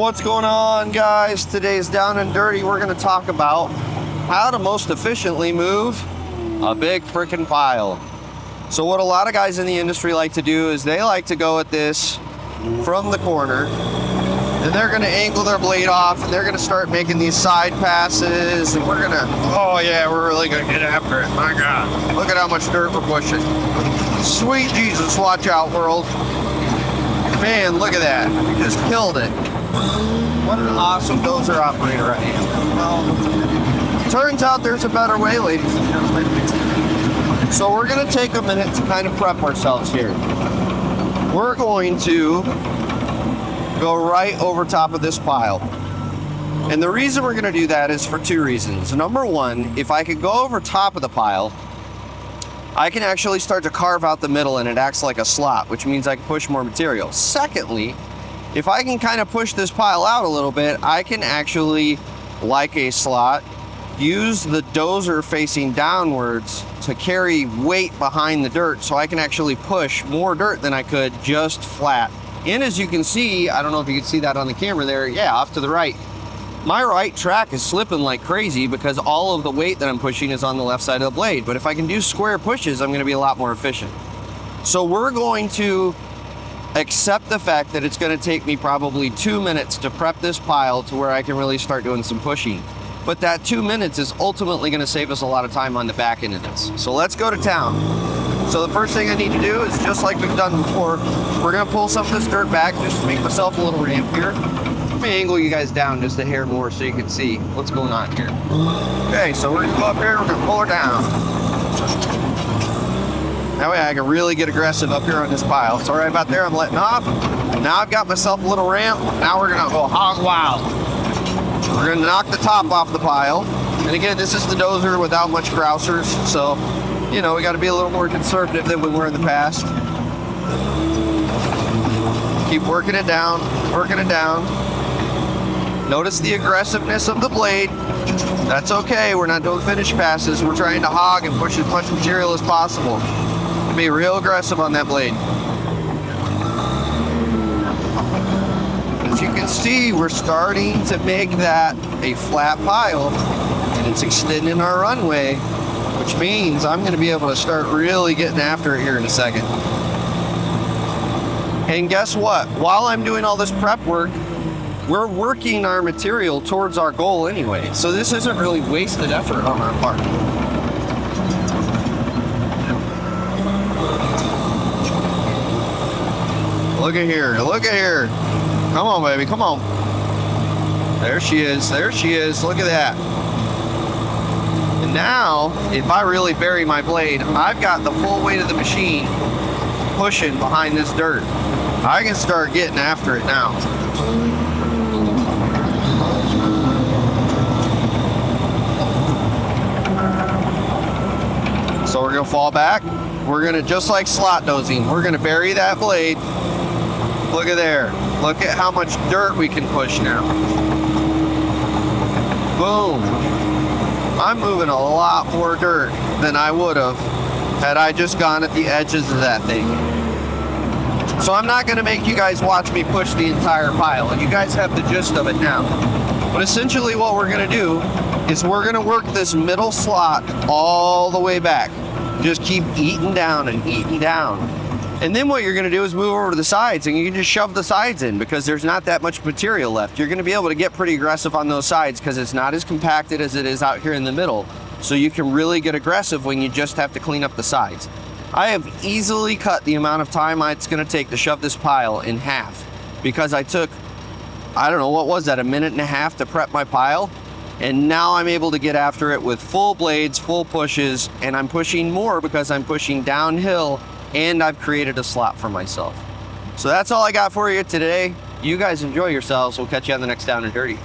What's going on, guys? Today's Down and Dirty. We're going to talk about how to most efficiently move a big freaking pile. So what a lot of guys in the industry like to do is they like to go at this from the corner, and they're going to angle their blade off, and they're going to start making these side passes, and we're going to, oh yeah, we're really going to get after it. My God, look at how much dirt we're pushing. Sweet Jesus, watch out, world. Man, look at that. We just killed it. What an awesome dozer operator I am. Well, turns out there's a better way, ladies and gentlemen. So we're going to take a minute to kind of prep ourselves here. We're going to go right over top of this pile. And the reason we're going to do that is for two reasons. Number one, if I could go over top of the pile, I can actually start to carve out the middle and it acts like a slot, which means I can push more material. Secondly, if I can kind of push this pile out a little bit, I can actually, like a slot, use the dozer facing downwards to carry weight behind the dirt, so I can actually push more dirt than I could just flat. And as you can see, I don't know if you can see that on the camera there, yeah, off to the right. My right track is slipping like crazy because all of the weight that I'm pushing is on the left side of the blade. But if I can do square pushes, I'm going to be a lot more efficient. So we're going to accept the fact that it's going to take me probably 2 minutes to prep this pile to where I can really start doing some pushing. But that 2 minutes is ultimately going to save us a lot of time on the back end of this. So let's go to town. So the first thing I need to do is, just like we've done before, we're going to pull some of this dirt back just to make myself a little ramp here. Let me angle you guys down just a hair more so you can see what's going on here. Okay, so we're going to go up here, we're going to pull her down. That way I can really get aggressive up here on this pile. So right about there, I'm letting off. Now I've got myself a little ramp. Now we're going to go hog wild. We're going to knock the top off the pile. And again, this is the dozer without much grousers. So, you know, we got to be a little more conservative than we were in the past. Keep working it down, working it down. Notice the aggressiveness of the blade. That's okay, we're not doing finish passes. We're trying to hog and push as much material as possible. Be real aggressive on that blade. As you can see, we're starting to make that a flat pile, and it's extending our runway, which means I'm going to be able to start really getting after it here in a second. And guess what? While I'm doing all this prep work, we're working our material towards our goal anyway. So this isn't really wasted effort on our part. Look at here, look at here. Come on, baby, come on. There she is, look at that. And now, if I really bury my blade, I've got the full weight of the machine pushing behind this dirt. I can start getting after it now. So we're gonna fall back. We're gonna, just like slot dozing, we're gonna bury that blade. Look at there. Look at how much dirt we can push now. Boom. I'm moving a lot more dirt than I would have had I just gone at the edges of that thing. So I'm not gonna make you guys watch me push the entire pile. You guys have the gist of it now. But essentially what we're gonna do is we're gonna work this middle slot all the way back. Just keep eating down and eating down. And then what you're gonna do is move over to the sides, and you can just shove the sides in because there's not that much material left. You're gonna be able to get pretty aggressive on those sides because it's not as compacted as it is out here in the middle. So you can really get aggressive when you just have to clean up the sides. I have easily cut the amount of time it's gonna take to shove this pile in half because I took, I don't know, what was that, a minute and a half to prep my pile? And now I'm able to get after it with full blades, full pushes, and I'm pushing more because I'm pushing downhill, and I've created a slot for myself. So that's all I got for you today. You guys enjoy yourselves. We'll catch you on the next Down and Dirty.